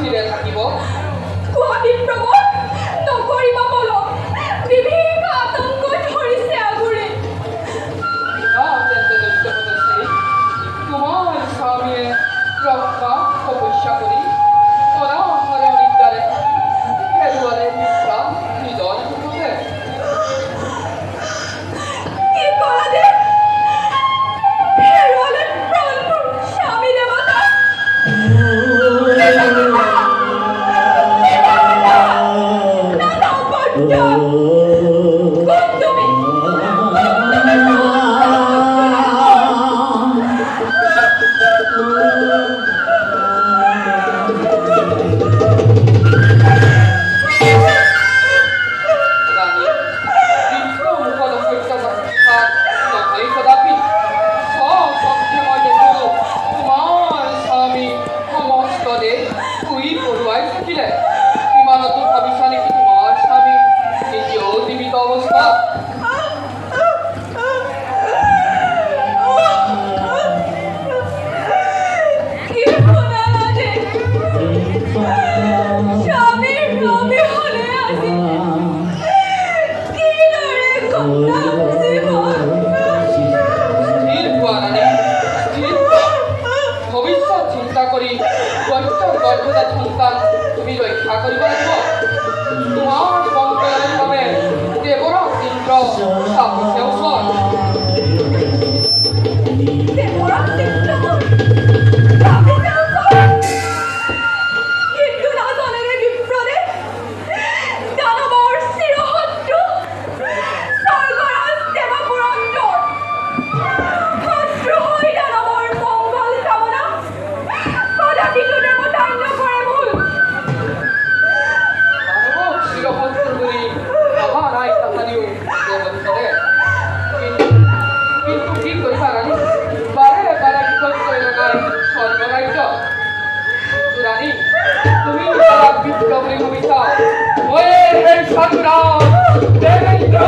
ছিঁড়ে থাকিব বিপ্ৰভু নকৰিব বল বিভীষিকা আতংক ধৰিছে আগুৰি তোমাৰ স্বামী ৰক্ষা তপস্যা কৰি অনাহাৰে অনিদ্ৰাৰে থাকি খেলোয়াড়েৰ বিশ্ৰাম হৃদয় টুকুতে কি কৰালে হেৰুৱালে প্ৰাণবোৰ স্বামী দেৱতা তুমি ৰক্ষা কৰিব লাগিব তোমাৰ বংশৰ বাবে দেৱৰাজ ইন্দ্ৰ চাপিছে ওচৰ দেৱৰাজ ইন্দ্ৰ কিন্তু নাজানেৰে বিপ্ৰদে দানৱৰ চিৰশত্ৰু স্বৰ্গৰাজ দেৱপুৰন্দৰ শত্ৰু হৈ দানৱৰ মংগল কামনা কদাপিতো দেৱতাই নকৰে ভুল চিৰশত্ৰু বুলি ভবা নাই তাহানিও দেৱপুৰে কিন্তু কি কৰিবা ৰাণী বাৰে বাৰে বিপৰ্যয় লগাই স্বৰ্গৰাজ্য ৰানী তুমি বিপ্ৰ বুলি ভাবিছা মই এই সংগ্ৰাম দেবেন্দ্র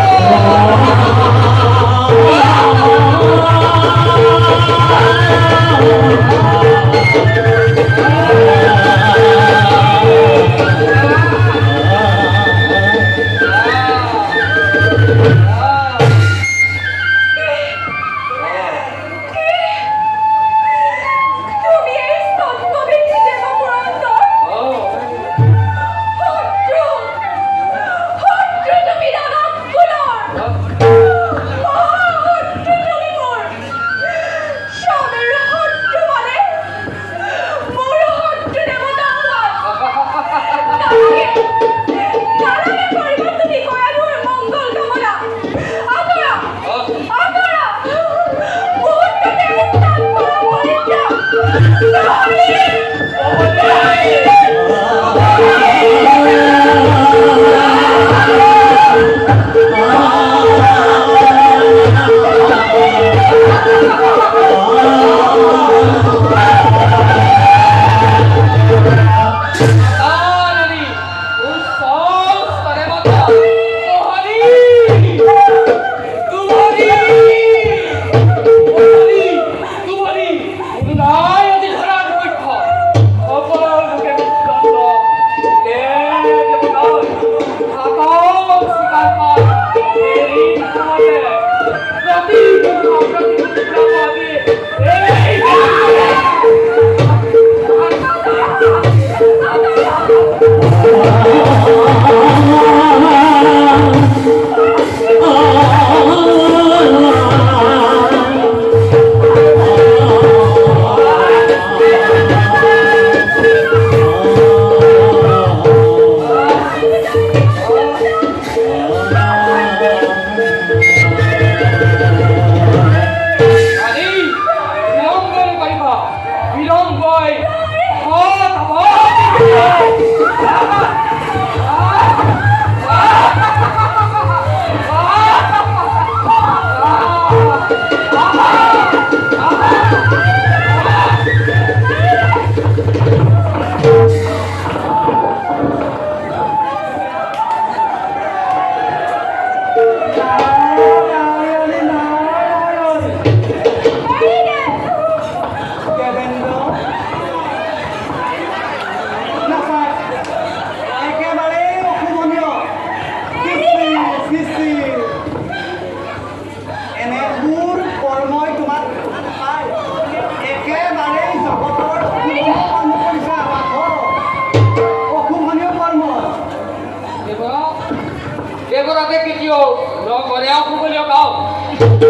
করে অপবলীয় কাউ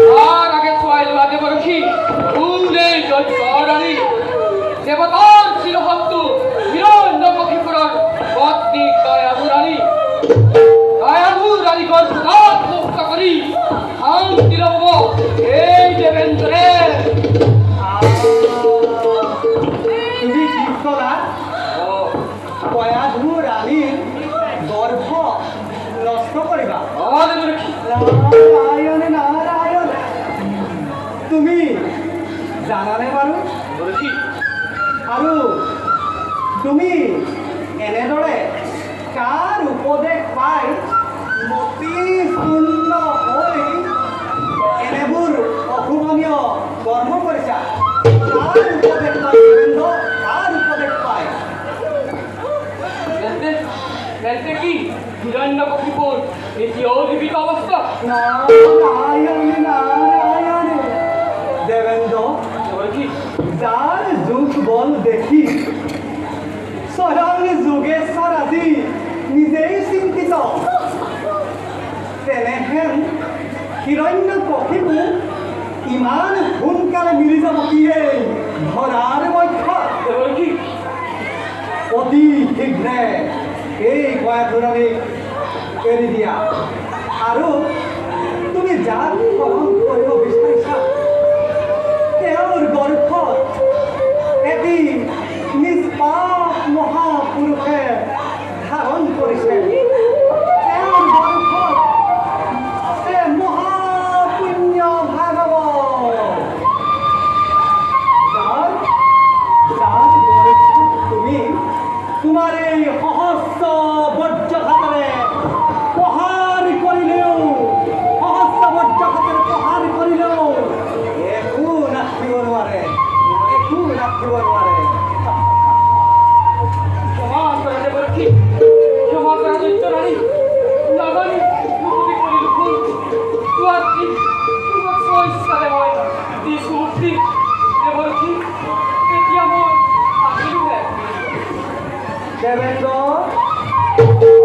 তার আগে ছোয়াই লোয়া দেব রক্ষী ফুলে জয়রানী দেবতার চিরহস্তু হিরণ্যকশিপুরের পত্নী দয়ালু রানী গর্ভদাত মুক্ত করি শান্তি লব এই দেবেন্দ্রে তুমি কি কলা দয়ালু রানীর গর্ভ নষ্ট কৰিবা আমাদেৰ ৰক্ষী নাৰায়ণ নাৰায়ণ তুমি জানানে বাৰু ৰক্ষী আৰু তুমি এনেদৰে কাৰ উপদেশ পাই মতি শূন্য হৈ এনেবোৰ অশুভনীয় কৰ্ম কৰিছা কাৰ উপদেশ পাই দেবেন্দ্ৰ কাৰ উপদেশ পাই জানতে কি হিৰণ্যকশিপুৰ দ্বিতীয় জীবিত অবস্থা নাৰায়ণ নাৰায়ণ দেবেন্দ্ৰ ৰক্ষী যাৰ যুগ বল দেখি স্বয়ং যোগেশ্বৰ আজি নিজেই চিন্তিত তেনেহেন হিৰণ্যকশিপু ইমান সোনকালে মিলি যাব কিয়ে ধৰাৰ বক্ষত ৰক্ষী অতি শীঘ্ৰে এই গয়াধুৰণীক এৰি দিয়া আৰু তুমি যাক গ্ৰহণ কৰিব বিচাৰিছা তেওঁৰ গৰ্ভত এটি নিষ্পাপ মহাপুৰুষে ধাৰণ কৰিছে তেওঁৰ গৰ্ভত আছে মহাপুণ্য ভাগৱ যাৰ গৰ্ভত তুমি তোমাৰ এই সহস্ৰ বজ্ৰঘাতেৰে প্ৰহাৰ কৰিলেও একো ৰাখিব নোৱাৰে ক্ষমা করে দেব রক্ষী ক্ষমা করা দৈত্য রানী নাগানি মুক্তি করি লুকুন তুয়ার কি তোমার সইসালে হয় দি সুমুক্তি দেব রক্ষী এতিয়া মই আহিলো হে দেবেন্দ্ৰ